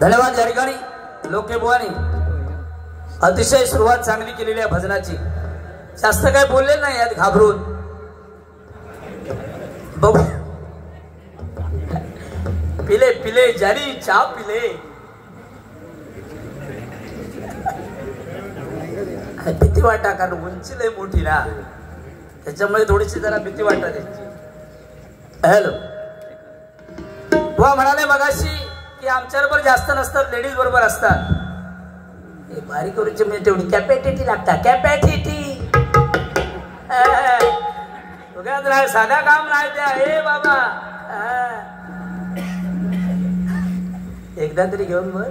धन्यवाद या ठिकाणी लोके बुवानी अतिशय सुरुवात चांगली केलेली आहे भजनाची. जास्त काय बोलले नाही यात घाबरून. बघू पिले पिले जारी चहा पिले. भीती वाटा कारण उंची लय मोठी ना त्याच्यामुळे थोडीशी जरा भीती वाटत त्याची. हॅलो बुवा म्हणाले मगाशी की आमच्याबरोबर जास्त नसतात लेडीज बरोबर असतात. बारीक करूची म्हणजे तेवढी कॅपॅसिटी लागतात. कॅपॅसिटी साधा काम नाही त्या. हे बाबा एकदा तरी घेऊन बघ.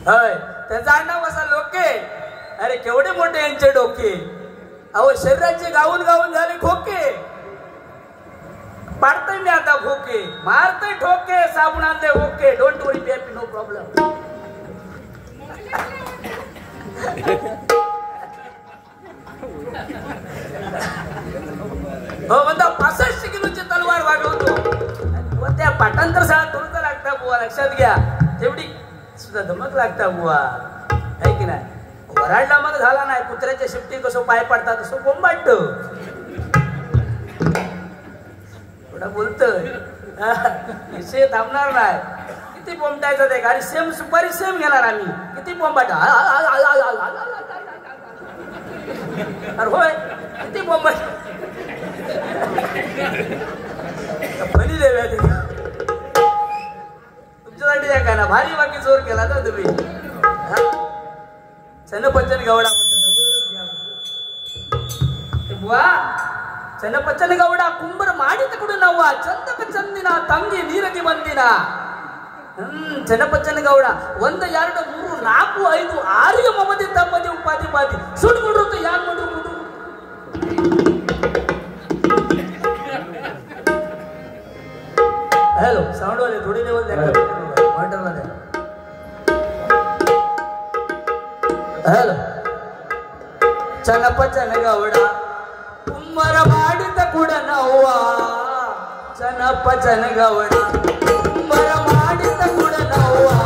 होय त्याचं आडनाव कसा लोके. अरे केवढे मोठे यांचे डोके. अहो शरीराचे गाऊन गाऊन झाले ठोके. पाडतोय मी आता भोके. मारतोय ठोके साबुणातले okay. Don't worry baby no problem. हो म्हणता 65 किलोची तलवार वागवतो. त्या पाठांतर शाळा थोडं लागता बुवा. लक्षात घ्या तेवढी सुद्धा धमक लागता बुवा आहे की नाही. वराडला मग झाला नाही. कुत्र्याच्या शिफ्टी कसं पाय पडतात तसं बोंबाट थोडा बोलतोय. विषय थांबणार नाही. किती बोंबटायचं ते. आणि सेम सुपारी सेम घेणार आम्ही. किती बोंबाट. अरे होय किती बोंबाट. फणी देव्या तुमच्यासाठी आहे का ना. भारी बाकी जोर केला ना तुम्ही. चनपचन गवडा बुवा. चनपचन गवडा कुंभर माडित कुडू नव्वा. चंदक चंदिना ತಂಗಿ ನೀರಗಿ ಬಂದಿನ. ಚನಪಚನ ಗೌಡ 1 2 3 4 5 6 ಮಮದಿ ತಮ್ಮದಿ ಉಪಾಧಿ ಪಾದಿ ಸುಡ್ಬಿಡ್ರು ಯಾರು ಮಾಡ್ರು. हेलो साउंड वाले थोड़ी लेवल देखो मॉनिटर वाले. हेलो चनपचन गौडा कुंभर माडित कुड नव्वा. चनपचन गौडा कुंभर माडित कुड नव्वा.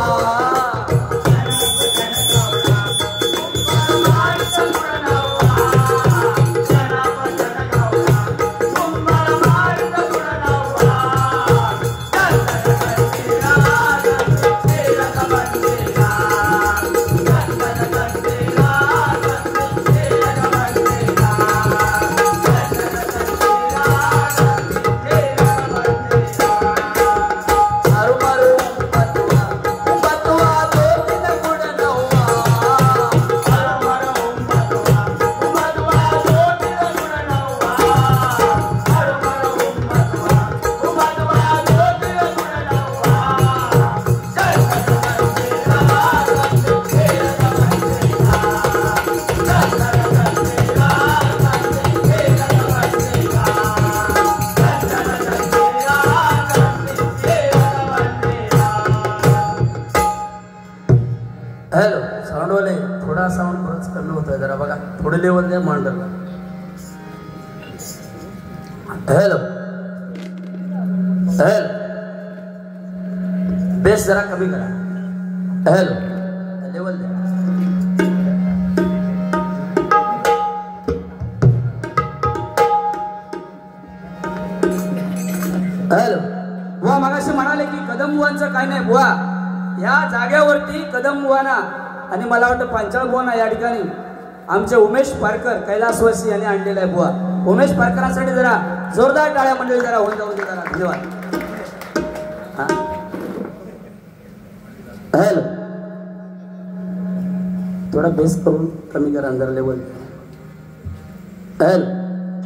हेलो साउंड वाले थोड़ा साउंड बरच कमी होत आहे जरा बघा. थोडे लेवल द्या मॉनिटरला. हेलो हेलो बेस जरा कमी करा. हेलो लेवल द्या. हेलो बुवा मगाशी म्हणाले की कदम बुवांचं काय नाही बुवा. या जागेवरती कदम बुवाना आणि मला वाटतं पांचाळ बुवाना या ठिकाणी आमचे उमेश पारकर कैलासवासी यांनी आणलेला आहे बुवा. उमेश पारकरांसाठी जरा जोरदार टाळ्या मंडळी जरा होऊन जाऊ दे जरा. धन्यवाद. हॅलो थोडा बेस करून कमी करा अंदर लेवल. हॅलो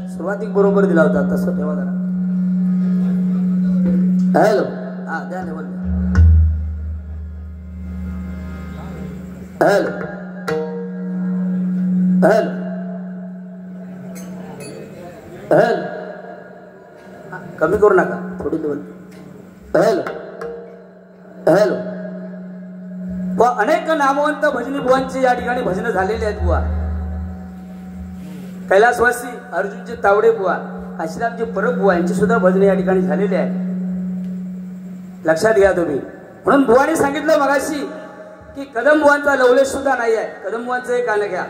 सुरुवातीक बरोबर दिला होता तसं ठेवा जरा. हॅलो हा द्या लेवल. हॅलो हॅलो हॅलो कमी करू नका थोडी लेवल. हॅलो हॅलो व अनेक नामवंत भजनी बुवांची या ठिकाणी भजनं झालेली आहेत बुवा. कैलासवासी अर्जुनजी तावडे बुवा, काशीरामजी परब बुवा यांची सुद्धा भजने या ठिकाणी झालेली आहेत. लक्षात घ्या तुम्ही. म्हणून बुवानी सांगितलं मगाशी की कदम बुवांचा लवलेश सुद्धा नाही आहे. कदम बुवांचं एक गाणं घ्या.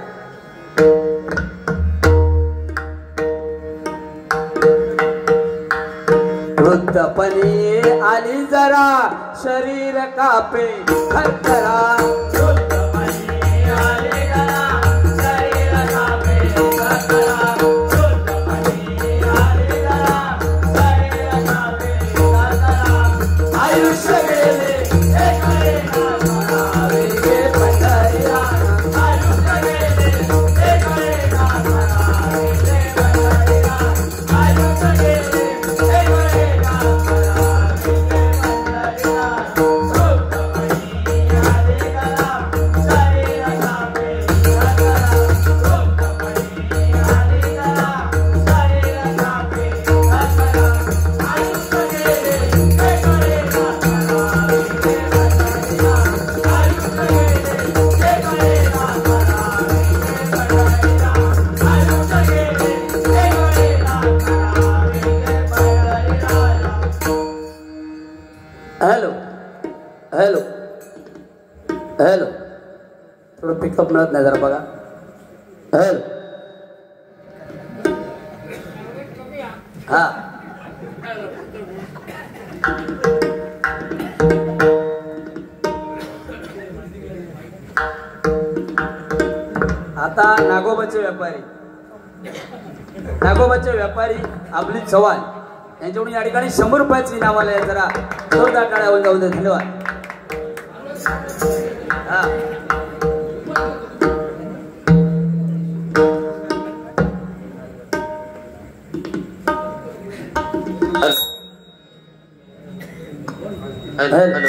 वृद्धपणी आली जरा शरीर कापे थरथरा. हॅलो हॅलो थोडं पिकअप मिळत नाही जरा बघा. हॅलो हा आता नागोबाचे व्यापारी आपली चव्हाण यांच्याकडून या ठिकाणी 100 रुपयाची इनाम आले. जरा जोरदार टाळ्या होऊन जाऊ दे. धन्यवाद. हा हॅलो हॅलो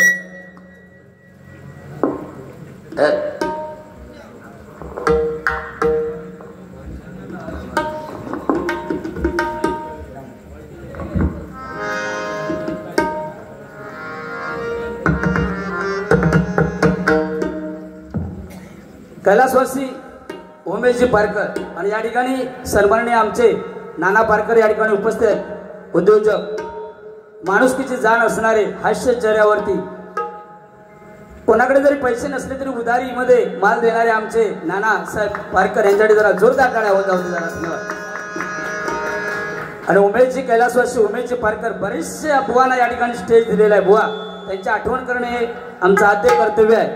कैलासवासी उमेशजी पारकर आणि या ठिकाणी सन्माननीय आमचे नाना पारकर या ठिकाणी उपस्थित आहेत. उद्योजक, माणुसकीची जाण असणारे, हास्य चेहऱ्यावरती कोणाकडे जरी पैसे नसले तरी उधारीमध्ये माल देणारे आमचे नाना साहेब पारकर यांच्याकडे जरा जोरदार टाळ्या होत जाऊ दे जरा. धन्यवाद. आणि उमेशजी कैलासवासी उमेशजी पारकर बरेचसे बुवांना या ठिकाणी स्टेज दिलेला आहे. बुवा त्यांची आठवण करणे हे आमचं आद्य कर्तव्य आहे.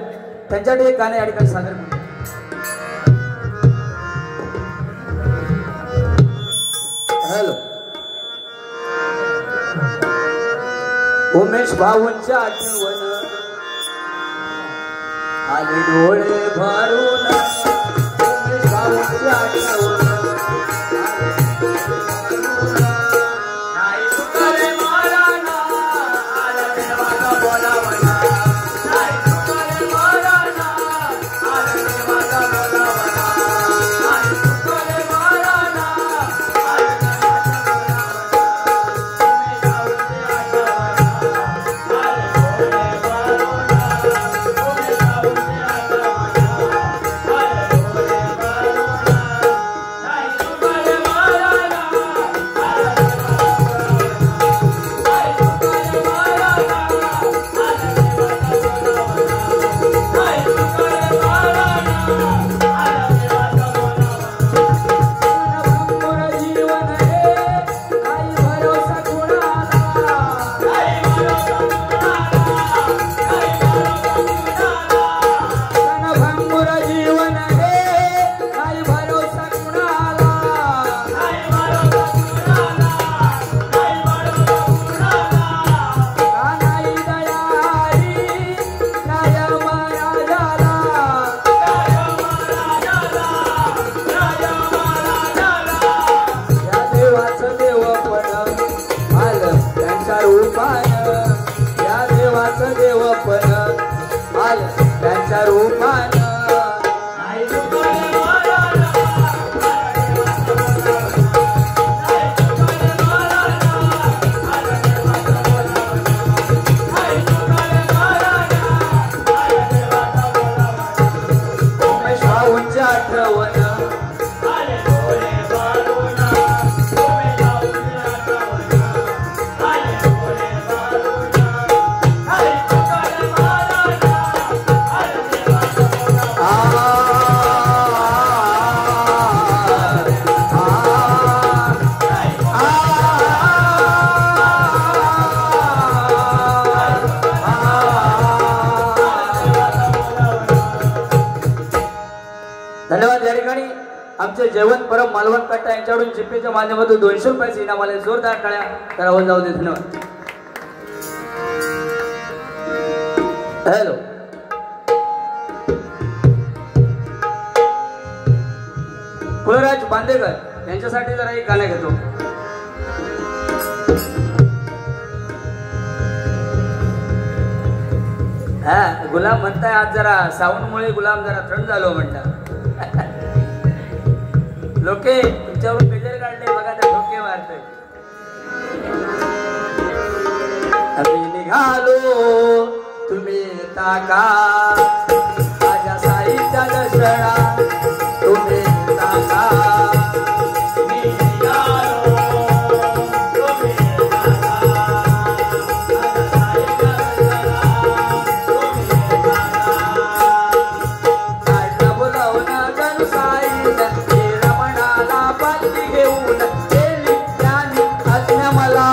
त्यांच्याकडे एक गाणं या ठिकाणी सादर करतो. हॅलो उमेश भाऊंच्या आठवण आले डोळे भरून. उमेश भाऊंच्या आठवण आमचे जयवंत परम मालवण कट्टा यांच्याकडून जिप्पीच्या माध्यमातून 200 रुपयाचे इनाम आले. जोरदार टाळ्या करावं जाऊ दे. धन्यवाद. हॅलो कुलराज बांदेकर यांच्यासाठी जरा एक गाणं घेतो. हा गुलाम म्हणताय आज जरा साऊंडमुळे गुलाम जरा थंड झालो म्हणता. लोके तुमच्यावरून बेजर काढले बघा त्या ठोके मारतोय. आम्ही निघालो तुम्ही येता का माझ्या साईच्या दर्शना तुम्ही येता का. मी निघालो तुम्ही येता का माझ्या साईच्या दर्शना तुम्ही येता का. बोलावून जणू साईला रमणाला पालखी घेऊन गेली ज्ञानी आज्ञा मला.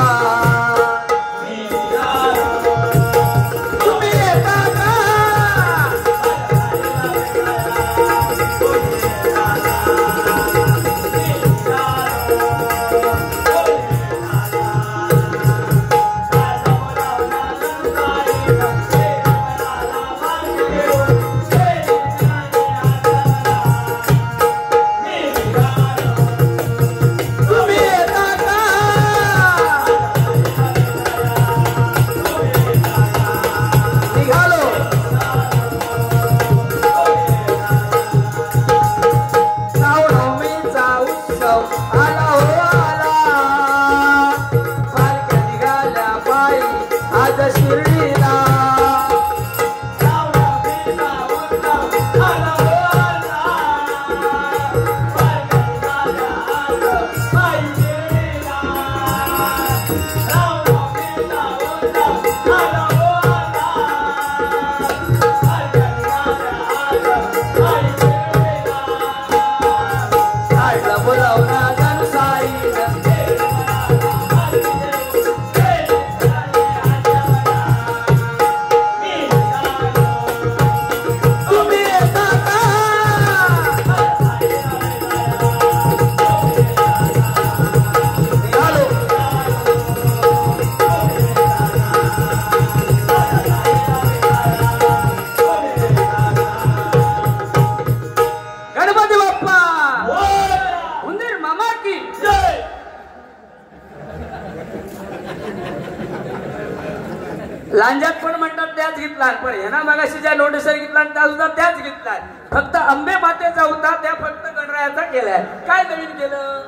लांजात पण म्हणतात त्याच घेतला पण ह्याना मगाशी ज्या नोटिसर घेतला त्या सुद्धा त्याच घेतला. फक्त अंबे मातेचा होता त्या फक्त गणरायाचा केलाय. काय नवीन केलं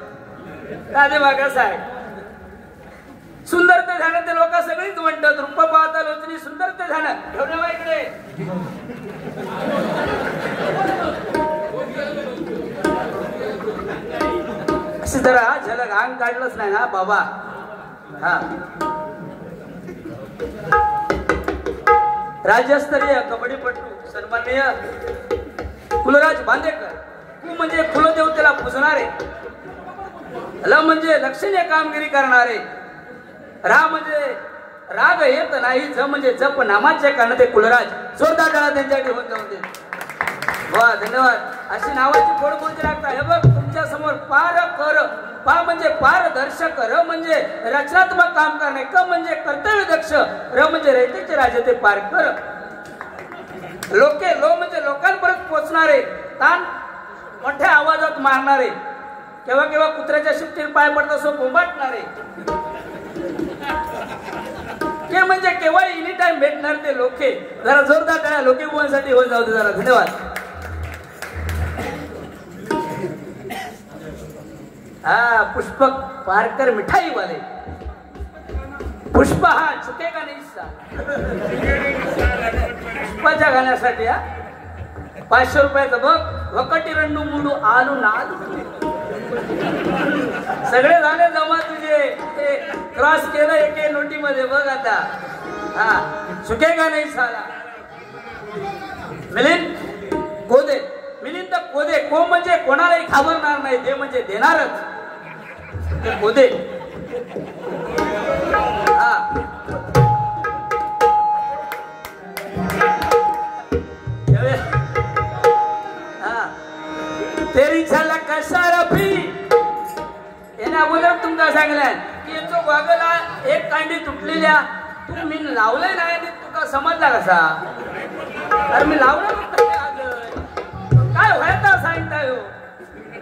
राजे बागा साहेब. सुंदर ते झालं ते लोक सगळीच म्हणतात. रूप पाहता लोचनी सुंदर ते झालं. घेऊन या इकडे. अशी जरा झलक अंग काढलंच नाही ना बाबा. हा राज्यस्तरीय कबड्डीपटू सन्माननीय कुलराज बांदेकर. कु म्हणजे कुलदेवतेला पूजणारे, ल म्हणजे लक्षणीय कामगिरी करणारे, रा म्हणजे राग येत नाही, ज म्हणजे जप नामाचे कारण ते कुलराज. जोरदार टाळ्या त्यांच्याकडे होऊन जाऊन दे. वा धन्यवाद. अशी नावाची फोड कोणती लागतात. हे बघ तुमच्या समोर पार कर. पा म्हणजे पारदर्शक, र म्हणजे रचनात्मक काम करणे, क म्हणजे कर्तव्य दक्ष, र म्हणजे रयतेचे राजे ते पार कर. लोके लो म्हणजे लोकांपर्यंत पोहोचणारे, तान मोठ्या आवाजात मारणारे, केव्हा केव्हा कुत्र्याच्या शिफ्टीत पाय पडत असो बोंबाटणारे. के म्हणजे केव्हा एनी टाइम भेटणार ते लोके. जरा जोरदार टाळ्या लोके बुवांसाठी होऊन जाऊ दे जरा. धन्यवाद. हा पुष्पक पारकर मिठाई वाले. पुष्पा हा चुकेगा नहीं सा. पुष्पाच्या गाण्यासाठी हा 500 रुपयाचं बघ. वकटी रंडू मुंडू आलू नालू. सगळे झाले जमा तुझे. ते क्रॉस केलं एके नोटीमध्ये बघ आता. हा चुकेगा नहीं साला. मिलिंद कोदे. मिलिंद कोदे. को म्हणजे कोणालाही घाबरणार नाही, दे म्हणजे देणारच. कोदे. हा तेरी झलक शरफी याने अगोदर तुमका सांगलाय की याचो वागला एक कांडी तुटलेल्या तू मी लावलंय नाही आणि तुका समजला कसा अरे मी लावलं काय व्हायचा सांगताय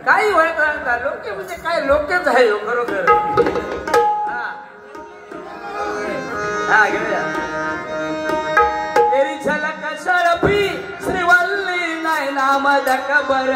काही व्हायचा लोक म्हणजे काय लोकच आहे खरोखर हा घेऊया तेरी झलक शरफी श्रीवल्ली नाही नाम दकबर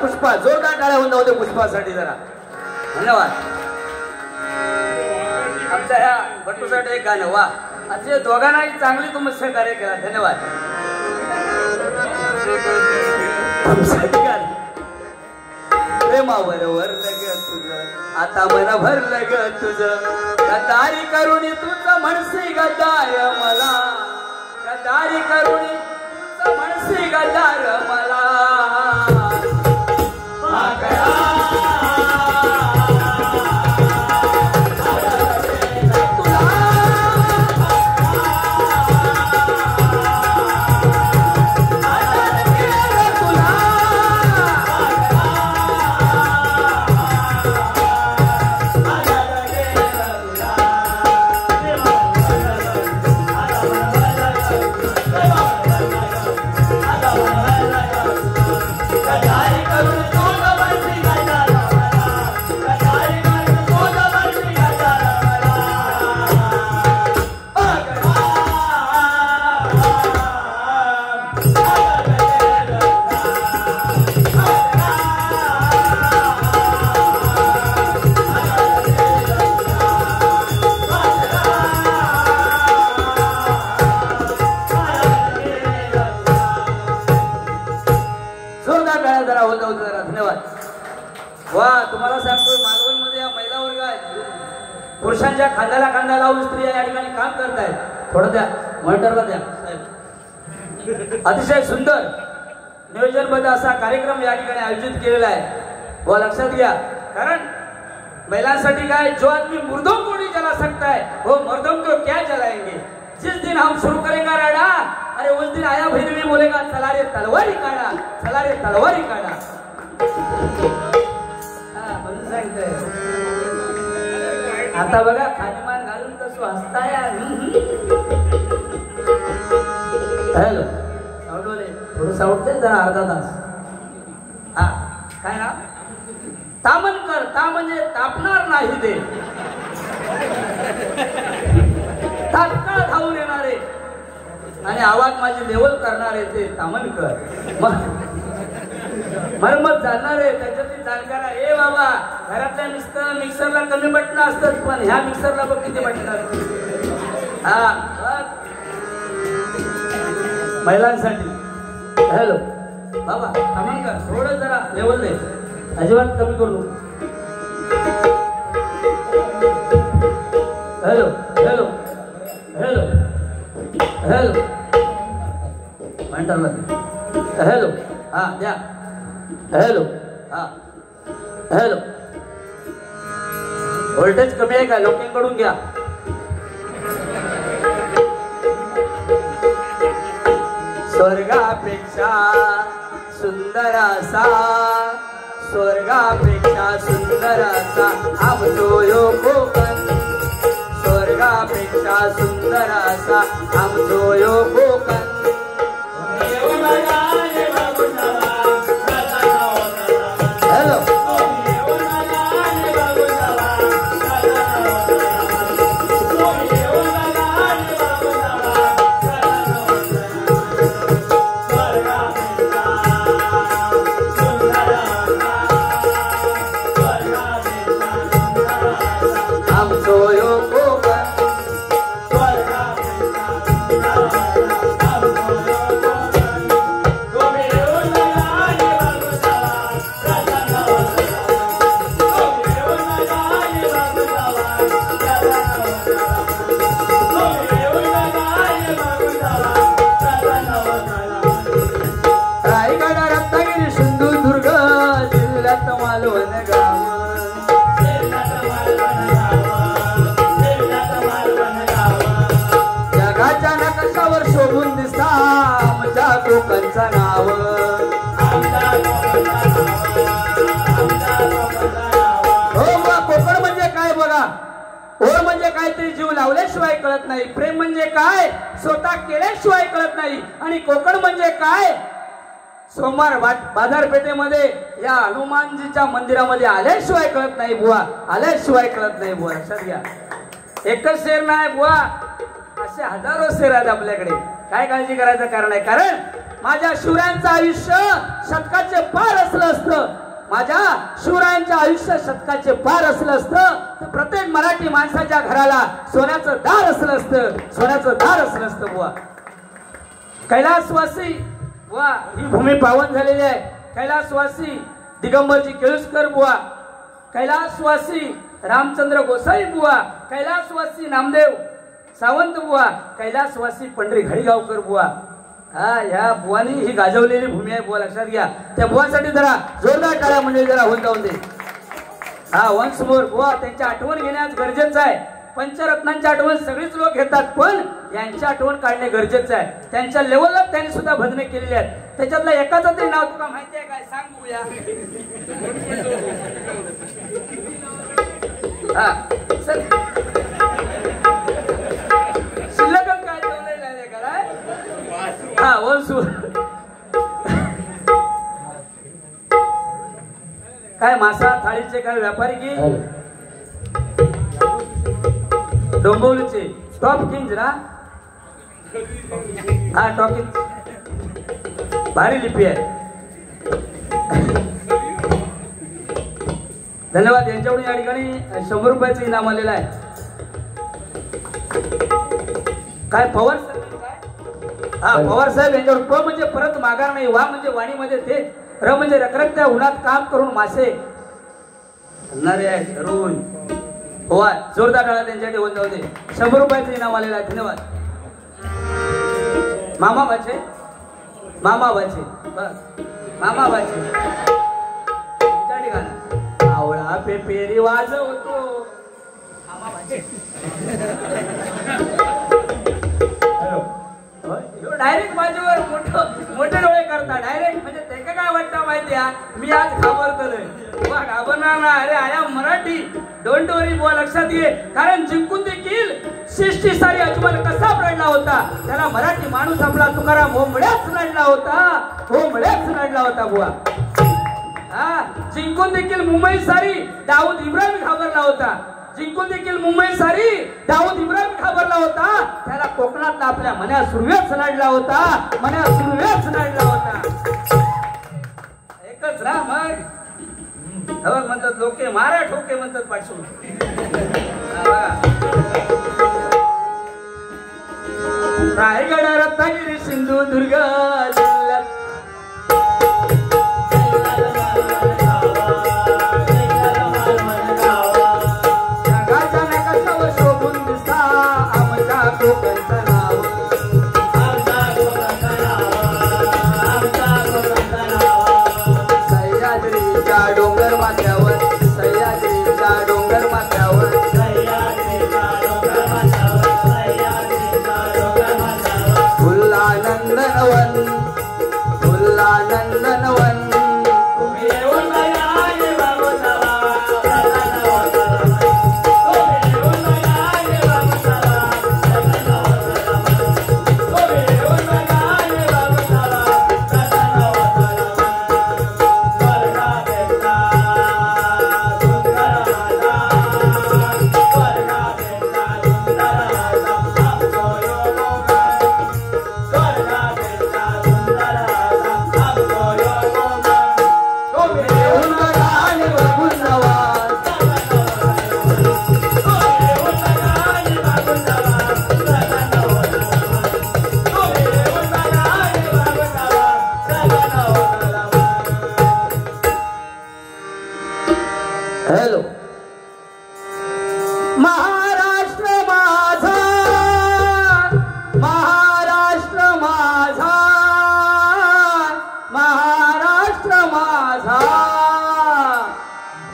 पुष्पा जोरदार टाळ्या होऊन जाऊ दे पुष्पासाठी जरा धन्यवाद आमच्या ह्या भट्टूसाठी एक गाणं वा असे दोघांनाही चांगली तुम्ही सहकार्य केला धन्यवाद प्रेमावर वरलं ग तुझं आता मन भरलं ग तुझं गद्दारी करून तुझं म्हणसी गद्दार मला गद्दारी करून तुझं म्हणसी गद्दार मला वा तुम्हाला सांगतो मालवण मध्ये या महिला वर्ग आहेत पुरुषांच्या खांद्याला खांदा लावून स्त्रिया या ठिकाणी काम करतायत थोडं द्या मॉनिटरला द्या साहेब अतिशय सुंदर नियोजनबद्ध असा कार्यक्रम या ठिकाणी आयोजित केलेला आहे व लक्षात घ्या कारण महिलांसाठी काय जो आदमी मुर्दों को नहीं जला सकता है वो मर्दों को क्या जलाएंगे जिस दिन हम शुरू करेंगे राडा अरे उस दिन आया भैरवी बोलेगा चला रे तलवारी काढा चला रे तलवारी काढा आता बघा खालीमान घालून कसं हसताय हॅलो सावडोले थोडं सावडते जरा अर्धा तास हा काय ना तामनकर ता म्हणजे तापणार नाही ते तात्काळ धावून येणारे आणि आवाज माझी लेवल करणारे ते तामनकर मरमत जाणणारे त्याच्यातली जाणकार ए बाबा घरातल्या नुसतं मिक्सरला कमी बटन असतात पण ह्या मिक्सरला बघ किती बटन असतात हा महिलांसाठी हॅलो बाबा थांबा का थोडं जरा लेवल दे अजिबात कमी करू नको हॅलो हॅलो हॅलो हॅलो म्हणतात हॅलो हा द्या हॅलो हा हॅलो व्होल्टेज कमी आहे का लोकांकडून घ्या स्वर्गापेक्षा सुंदर असा स्वर्गापेक्षा सुंदर असा आमचो यो कोकण स्वर्गापेक्षा सुंदर असा आमचो यो कोकण हॅलो कोकणचं नाव हो बघा कोकण म्हणजे काय बघा ओळ म्हणजे काय तरी जीव लावल्याशिवाय कळत नाही प्रेम म्हणजे काय स्वतः केल्याशिवाय कळत नाही आणि कोकण म्हणजे काय सोमवार बाजारपेठेमध्ये या हनुमानजीच्या मंदिरामध्ये आल्याशिवाय कळत नाही बुवा आल्याशिवाय कळत नाही बुवा लक्षात घ्या एकच शेर नाही बुवा असे हजारो शेर आहेत आपल्याकडे काय काळजी करायचं कारण आहे कारण माझ्या शिवरायांचं आयुष्य शतकाचे पार असलं असतं माझ्या शिवरायांचं आयुष्य शतकाचे पार असलं असतं तर प्रत्येक मराठी माणसाच्या घराला सोन्याचं दार असलं असतं सोन्याचं दार असलं असतं बुवा कैलासवासी बुवा ही भूमी पावन झालेली आहे कैलासवासी दिगंबरजी केळुसकर बुवा कैलासवासी रामचंद्र गोसाई बुवा कैलासवासी नामदेव सावंत बुवा कैलासवासी पंढरी घडीगावकर बुवा हा ह्या बुवानी ही गाजवलेली भूमी आहे बुवा लक्षात घ्या त्या बुवासाठी जरा जोरदार टाळ्या म्हणजे जरा होऊन जाऊन दे हा वन्स मोर बुवा त्यांची आठवण घेण्यास गरजेचं आहे पंचरत्नांची आठवण सगळीच लोक घेतात पण यांची आठवण काढणे गरजेचं आहे त्यांच्या लेवलला त्यांनी सुद्धा भजने केलेली आहेत त्याच्यातलं एकाचं तरी नाव तुला माहिती आहे काय सांग बघूया हा सर शिल्लकच काय ठेवलंय काय हा वंशू काय मासा थाळीचे काय व्यापारी की डोंबिवलीचे टॉप किंग ना हा टॉकिंग भारी लिपी आहे धन्यवाद यांच्याकडून या ठिकाणी 100 रुपयाचं इनाम आलेलं आहे काय पवार हा पवार साहेब यांच्यावर प म्हणजे परत माघार नाही वा म्हणजे वाणीमध्ये ते र म्हणजे रखरखत्या उन्हात काम करून मासे धरणारे आहेत धरून हो जोरदार टाळ्या त्यांच्याकडे होऊन जाऊ दे 100 रुपयाचं इनाम आलेलं आहे धन्यवाद मामा बाचे मामा बाचे आवळा पेपेरी वाजवतो मामा बाचे डायरेक्ट माझ्यावर मोठे डोळे करता डायरेक्ट म्हणजे त्याला काय वाटतं माहिती आहे मी आज घाबरतोय घाबरणार ना अरे आया मराठी डोंट वरी बुवा लक्षात घे कारण जिंकून देखील शिष्टी सारी अजमल कसा रडला होता त्याला मराठी माणूस आपला तुकाराम होमळ्याच रडला होता बुवा हा जिंकून देखील मुंबई सारी दाऊद इब्राहिम घाबरला होता जिंकून देखील मुंबई सारी दाऊद इब्राहिम घाबरला होता त्याला कोकणातला आपल्या मन्या सुरव्याच लढला होता एकच ना मग म्हणतात लोके मारा ठोके म्हणतात पाठवून रायगड रत्नागिरी सिंधुदुर्ग जिल्ह्यात सह्याद्रीच्या डोंगर माथ्यावर सह्याद्रीच्या डोंगर माथ्यावर फुल्ला नंदनवन फुल्ला नंदनवन हेलो महाराष्ट्र माझा महाराष्ट्र माझा महाराष्ट्र माझा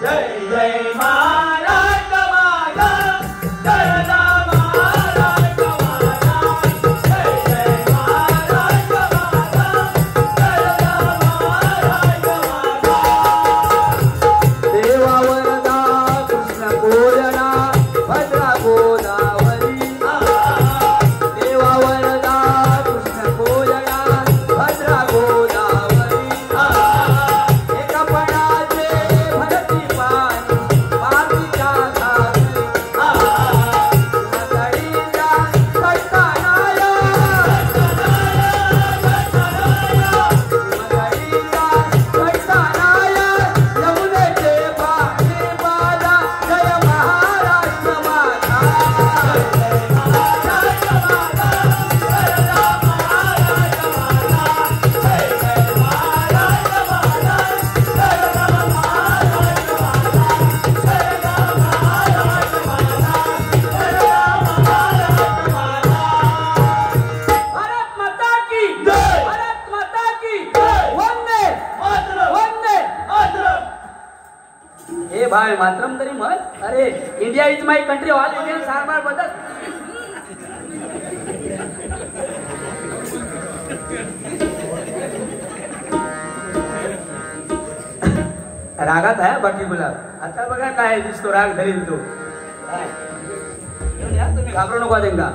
जय जय महाराष्ट्र माझा जय जय महाराष्ट्र माझा जय जय महाराष्ट्र माझा जय जय महाराष्ट्र माझा देवावर भद्रा गोदावरी देवा वरदा कृष्ण कोयना भद्रा गोदावरी एका पणाचे भरती पाणी मातीच्या घाटी मगडीच्या कट्टानाया मगडीच्या कट्टानाया यमुनेचे पाणी बाला जय महाराष्ट्र हे भाई मात्रम तरी मत अरे India is my country all Indian सारबार बदल रागात आहे बाकी गुलाब आता बघा काय दिसतो राग धरील तो तुम्ही घाबरू नको देंगा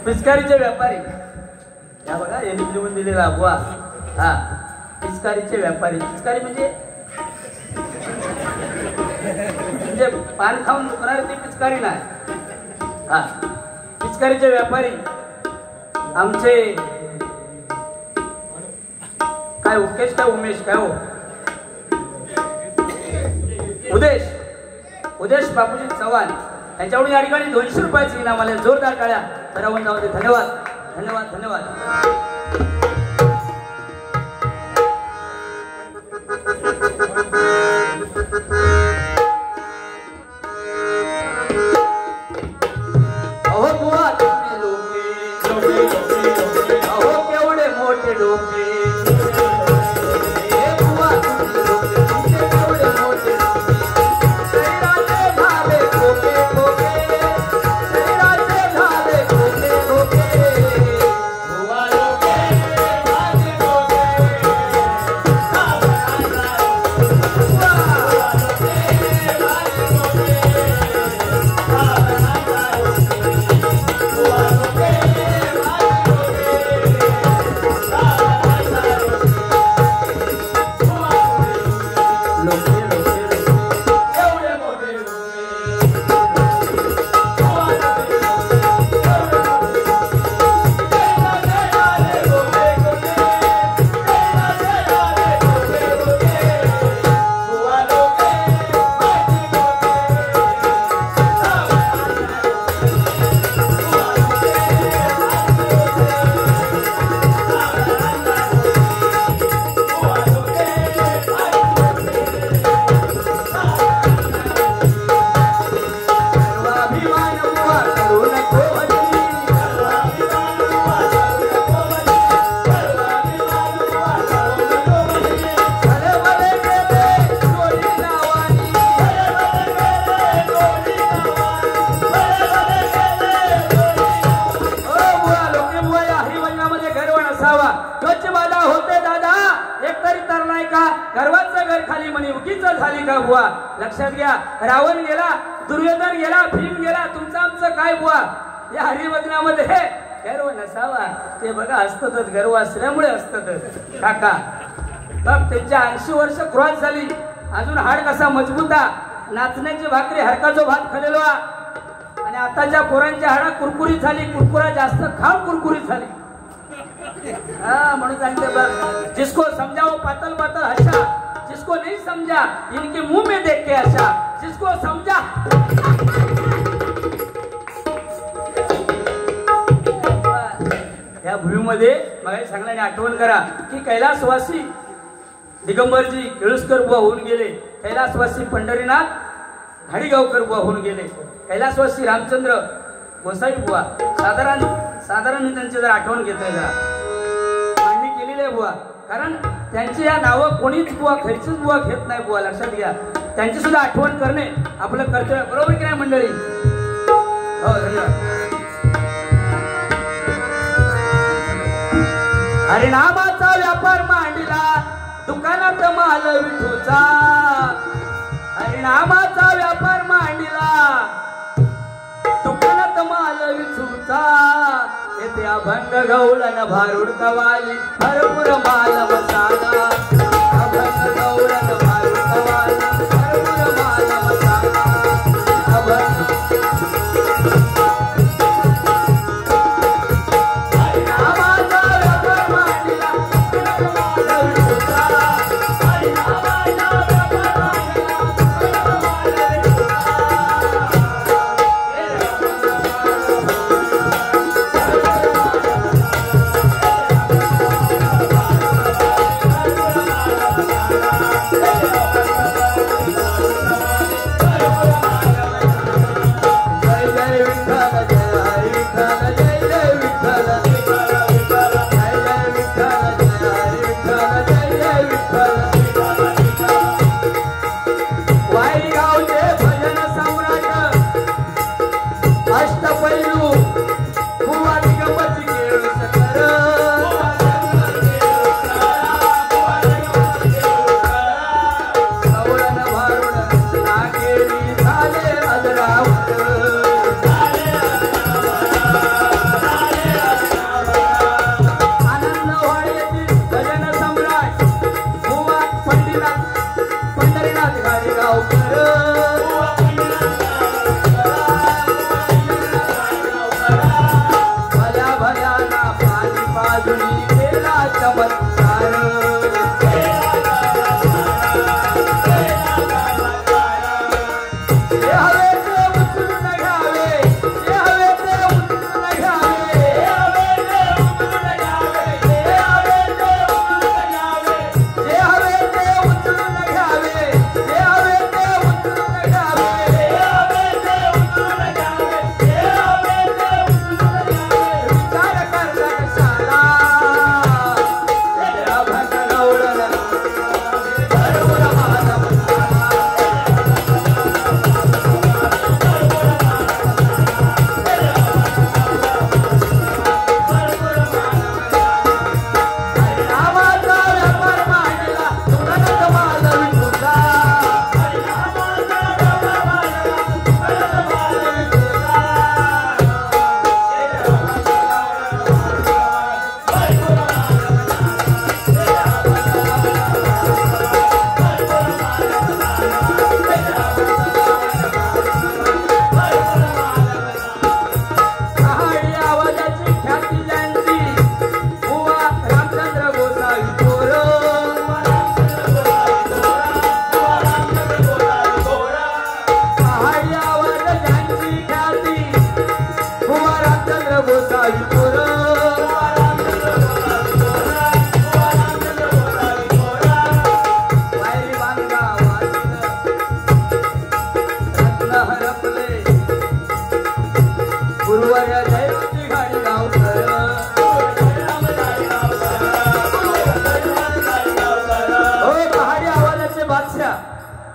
पिचकारीचे व्यापारी या बघा यांनी लिहून दिलेला बुवा हा पिचकारीचे व्यापारी पिचकारी म्हणजे पान खाऊन दुखणार ती पिचकारी नाही हा पिचकारीचे व्यापारी आमचे काय उकेश काय उमेश काय हो उदेश बापूजी चव्हाण यांच्याकडून या ठिकाणी 200 रुपयाचे इनाम आले जोरदार टाळ्या करावून जाऊ दे धन्यवाद धन्यवाद धन्यवाद अहो बुवा तुम्ही लोके अहो केवढे मोठे डोके Wow. खाली म्हणे उगीच झाली का बुवा. लक्षात घ्या, रावण गेला, दुर्योधन गेला, भीम गेला, तुमचं आमचं काय बुवा. या हरिभजनामध्ये गर्व नसावा ते बघा असतच, गर्व असल्यामुळे असतच. काका बघ, त्यांच्या 80 वर्ष क्रॉस झाली, अजून हाड कसा मजबूता, नाचण्याची भाकरी हरकाचो भात खालेलो. आणि आताच्या पोरांच्या हाडा कुरकुरीत झाली, कुरकुरा जास्त खाऊन कुरकुरीत झाली. म्हणून सांगते बघ, जिसको समझाओ पातल पातल हशा, जिसको नहीं समझा इनके मुंह में देख के हशा, जिसको समझा. या भूमीमध्ये मला सांगण्याने आठवण करा की कैलासवासी दिगंबरजी केळुसकर बुवा होऊन गेले, कैलासवासी पंढरीनाथ घाडीगावकर बुवा होऊन गेले, कैलासवासी रामचंद्र गोसाई बुवा. साधारण मी त्यांची जर आठवण घेतोय, जरा मांडणी केलेली आहे बुवा. कारण त्यांची या नावं कोणीच बुवा खर्चच बुवा घेत नाही बुवा. लक्षात घ्या, त्यांची सुद्धा आठवण करणे आपलं कर्तव्य. बरोबर की नाही मंडळी? हो, धन्यवाद. हरिनामाचा व्यापार मांडला दुकानात माल विठूचा, हरिनामाचा व्यापार मांडला दुकानात माल विठूचा. येथे अभंग गवळण भारूड कवाली भरपूर माल मसाला, अभंग गवळण भारूड कवाली भरपूर माल मसाला.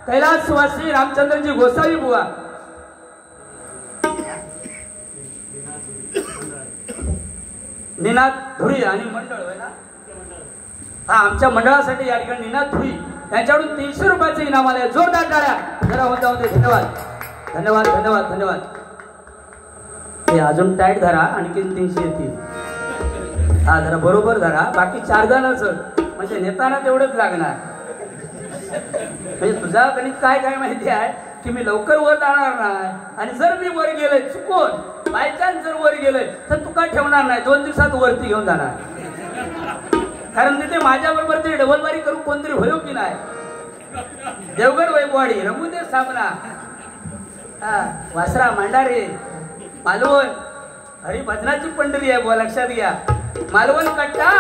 कैलासवासी रामचंद्रजी गोसावी बुवा. निनाद धुरी आणि मंडळ आहे ना, हा आमच्या मंडळासाठी या ठिकाणी निनाद धुरी त्यांच्याकडून 300 रुपयाचे इनाम आले. जोरदार टाळ्या जरा होत जाऊ दे. धन्यवाद धन्यवाद धन्यवाद धन्यवाद. हे अजून टाईट धरा, आणखीन 300 येतील. हा जरा बरोबर धरा, बाकी 4 जणच म्हणजे नेताना तेवढंच लागणार. म्हणजे तुझा गणित काय काय माहिती आहे की मी लवकर वर जाणार नाही, आणि जर मी वर गेलोय चुकून बाय चान्स जर वर गेलोय तर तू काय ठेवणार नाही, 2 दिवसात वरती घेऊन जाणार. कारण तिथे माझ्या बरोबर ते डबलबारी करू कोणतरी होईल की नाही. देवगड वैभवाडी रघुदेव सामना वासरा मांडारे मालवण हरिभजनाची पंढरी आहे बुवा, लक्षात घ्या. मालवण कट्टा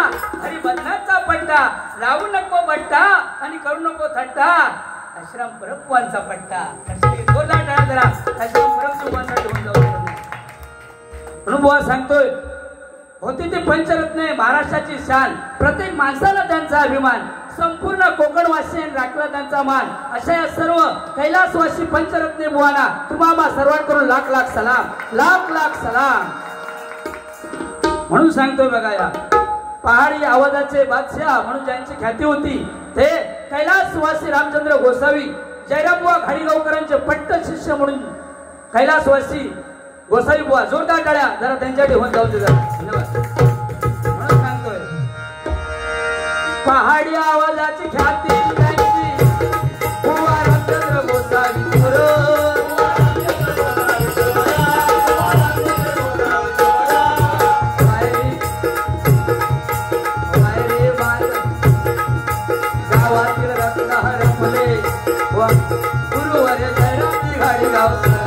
हरिभजनाचा पट्टा, लावू नको बट्टा आणि करू नको थट्टा, आश्रम परमवांचा पट्टा. जोरदार टाळ्या जरा आश्रम परमवांसाठी होऊन जाऊ. म्हणून बुवा सांगतोय होती ती पंचरत्ने महाराष्ट्राची शान, प्रत्येक माणसाला त्यांचा अभिमान, संपूर्ण कोकणवासियांनी राखला त्यांचा मान. अशा या सर्व कैलासवासी पंचरत्ने बुवांना तुम्हाला सर्वांकडून लाख लाख सलाम, लाख लाख सलाम. म्हणून सांगतोय बघा, या पहाडी आवाजाचे बादशाह म्हणून ज्यांची ख्याती होती ते कैलासवासी रामचंद्र गोसावी, जयरामबुवा घाडीगावकरांचे पट्ट शिष्य म्हणून कैलासवासी गोसावी बुवा. जोरदार टाळ्या जरा त्यांच्यासाठी होऊन जाऊ दे. धन्यवाद. म्हणून सांगतोय पहाडी आवाजाची ख्याती त्यांची बुवा रामचंद्र गोसावी. गावातील रत्नहर फुले गुरुवारे जयरामजी घाडीगावकर.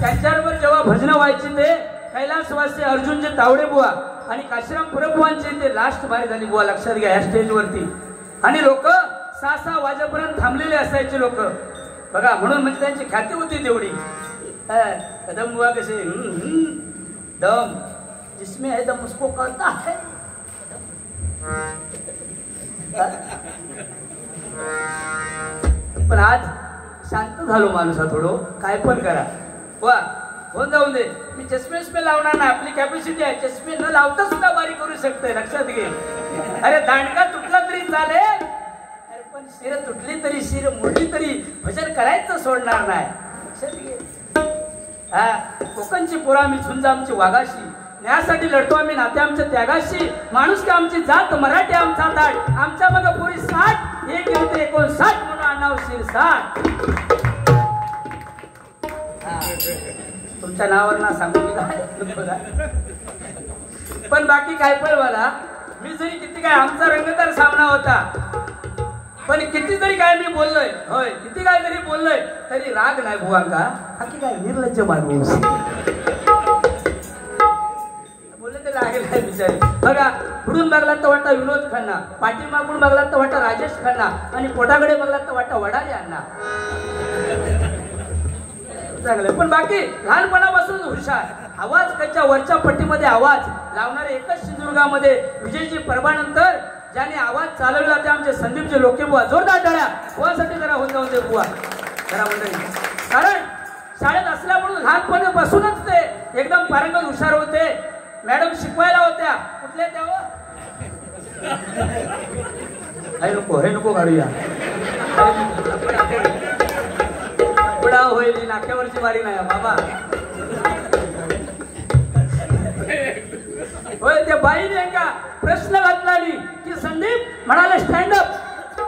त्यांच्याबरोबर जेव्हा भजन व्हायची ते कैलासवासी अर्जुनचे तावडे बुवा आणि काशीराम परबुवांची ते लास्ट बारी झाली बुवा, लक्षात घ्या. या स्टेजवरती आणि लोक 6-6 वाजेपर्यंत थांबलेले असायचे लोक बघा. म्हणून म्हणजे त्यांची ख्याती होती तेवढी. कदम बुवा कसे दम जिसमें है दम उसको कहता है. पण आज शांत झालो माणूस हा थोडं, काय पण करा वा होऊन जाऊन दे. मी चष्मे लावणार ना, आपली कॅपॅसिटी आहे. चष्मे न लावता सुद्धा बारी करू शकते, लक्षात घे. अरे दांडका तुटला तरी चालेल, अरे पण शिर तुटली तरी शिर मोडली तरी भजन करायचं सोडणार नाही, लक्षात घे. हा कोकणची पोरा मी झुंज आमची वाघाशी, न्यायासाठी लढतो आम्ही नाते आमच्या त्यागाशी, माणूस का आमची जात मराठी आमचा ताट, आमच्या मग पुरी 60 एक होते 59 म्हणून आणाव शिर 60. तुमच्या नावावर ना सांगू मी काय, पण बाकी काय पण मला मी जरी किती काय आमचा रंगतदार सामना होता, पण किती जरी काय मी बोललोय, होय किती काय जरी बोललोय तरी राग नाही बुवा का. हा की काय निर्लज्ज माणूस बोलले ते लागेल काय बिचारी. बघा पुढून बघला तर वाटतं विनोद खन्ना, पाठीमागून बघला तर वाटतं राजेश खन्ना, आणि पोटाकडे बघला तर वाटतं वडाले अण्णा. चांगलं पण बाकी लहानपणापासून हुशार. आवाज कच्च्या वरच्या पट्टीमध्ये आवाज लावणारे एकच सिंधुदुर्गामध्ये विजयजी परबानंतर ज्याने आवाज चालवला ते आमचे संदीपचे लोके बुवा. जोरदार टाळ्या बुवासाठी जरा होऊन जाऊ दे बुवा जरा मंडळी. कारण शाळेत असल्या म्हणून लहानपणापासूनच ते एकदम पारंगत हुशार होते. मॅडम शिकवायला होत्या कुठल्या त्या हे नको काढूया. होईल ही नाक्यावरची वारी नाही बाबा. होय त्या बाईने का प्रश्न घातला की संदीप म्हणाले स्टँड अप.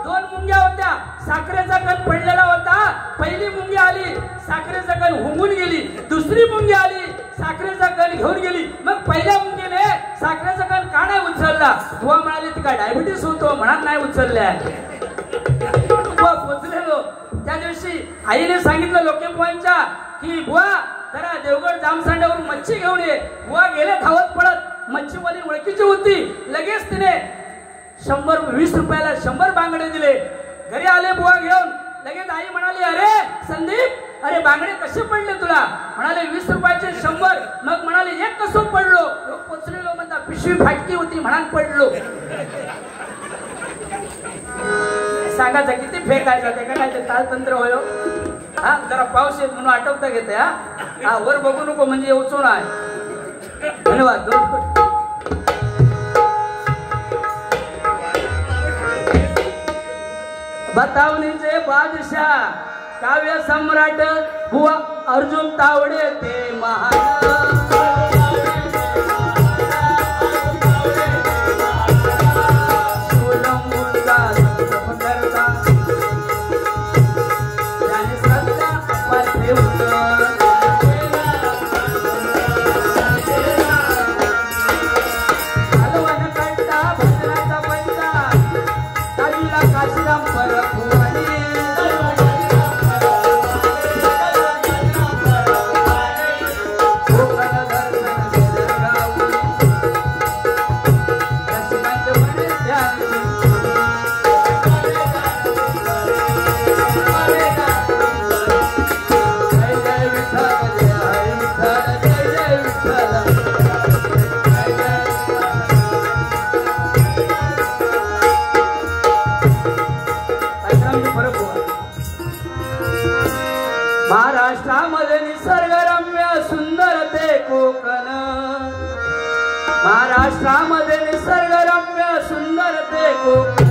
2 मुंग्या होत्या, साखरेचा कण पडलेला होता. पहिली मुंगी आली, साखरेचा कण हुंगून गेली. दुसरी मुंगी आली, साखरेचा कण घेऊन गेली. मग पहिल्या मुंगीने साखरेचा कण का नाही उचलला? बुवा म्हणाली ती काय डायबिटीस होतो म्हणून नाही उचलल्या. बुवा पोचलेलो त्या दिवशी आईने सांगितलं लोकेपोहांच्या की बुवा जरा देवगड जामसांड्यावरून मच्छी घेऊन ये. बुवा गेले धावत पडत. मच्छीवाली ओळखीची होती. लगेच तिने 100-20 रुपयाला 100 बांगडे दिले. घरी आले बुवा घेऊन. लगेच आई म्हणाली अरे संदीप अरे बांगडे कसे पडले तुला? म्हणाले 20 रुपयाचे 100. मग म्हणाले एक कसं पडलो? पोचलेलो म्हणता पिशवी फाटकी होती म्हणून पडलो. सांगायचं किती फेकायचं ते काय ते तालतंत्र होय. हा जरा पाऊस येत म्हणून आटवता घेते. हा वर बघू नको म्हणजे उचून आहे. धन्यवाद. बतावणीचे बादशाह काव्य सम्राट बुवा अर्जुन तावडे ते महान. महाराष्ट्रामध्ये निसर्गरम्य सुंदर ते कोकण. महाराष्ट्रामध्ये निसर्गरम्य सुंदर ते कोकण.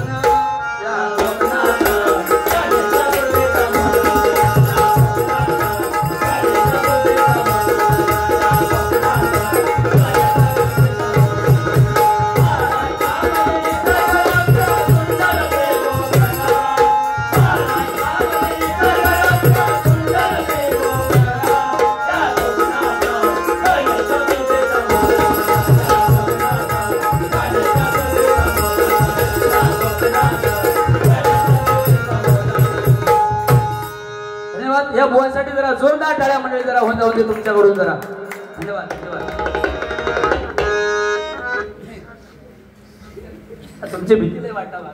या बुवांसाठी जरा जोरदार टाळ्या मंडळी जरा होता होते तुमच्याकडून जरा. धन्यवाद धन्यवाद. तुमची भीती नाही वाटावा.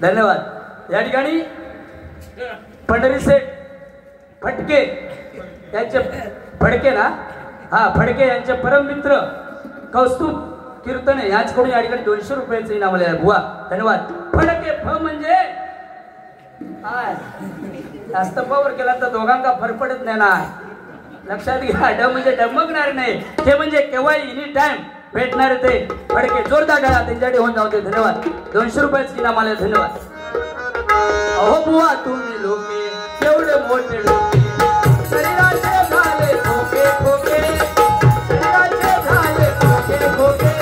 धन्यवाद. या ठिकाणी पंढरी सेठ फटके यांचे फडके ना हा फडके यांचे परम मित्र कौस्तुभ कीर्तने यांच्याकडून या ठिकाणी 200 रुपयाचं इनाम आले आहे. बुवा धन्यवाद. फडके फ म्हणजे जास्त पावर केला तर दोघांना फरक पडत नाही ना. लक्षात घ्या. ड म्हणजे डमकणार नाही. ते म्हणजे केव्हा एनी टाइम भेटणारे ते फडके. जोरदार टाळा त्यांच्यासाठी होऊन जाऊ दे. धन्यवाद. 200 रुपयाचं इनाम आले. धन्यवाद. अहो बुवा तुम्ही लोके केवढे मोठे लोके. शरीराचे झाले खोके खोके. शरीराचे झाले खोके खोके.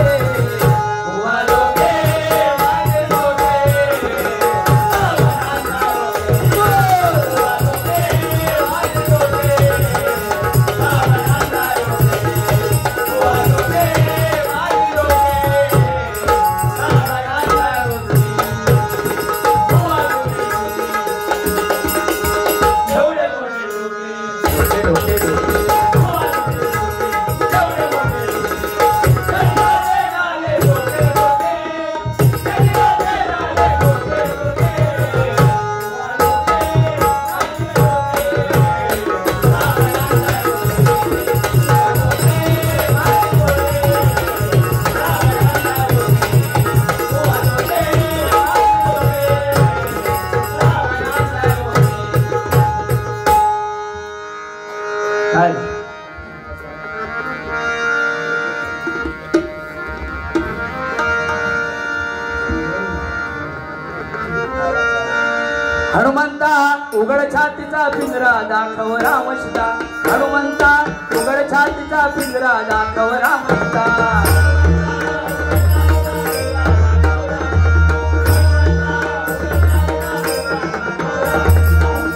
हनुमंता उघड छातीचा पिंजरा दाखव राम सीता हनुमंता उघड छातीचा पिंजरा दाखव राम सीता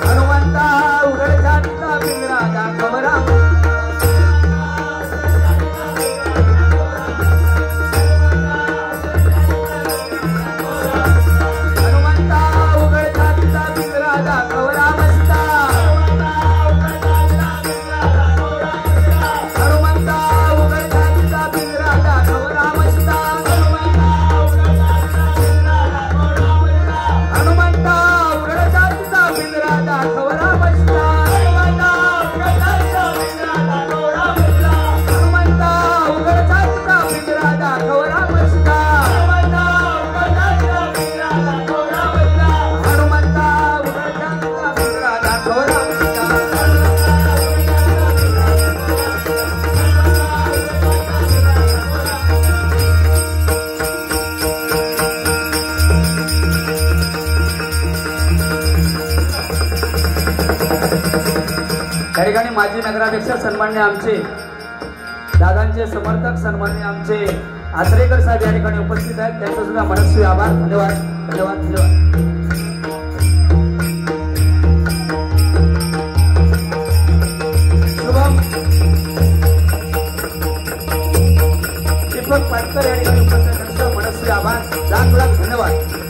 हनुमंता उघड छातीचा पिंजरा दाखव राम त्या ठिकाणी माजी नगराध्यक्ष सन्माननीय आमचे दादांचे समर्थक सन्माननीय आमचे आचरेकर साहेब या ठिकाणी उपस्थित आहेत त्यांचा सुद्धा मनस्वी आभार धन्यवाद धन्यवाद धन्यवाद शुभम दीपक पाटकर या ठिकाणी उपस्थित त्यांचा मनस्वी आभार लाख लाख धन्यवाद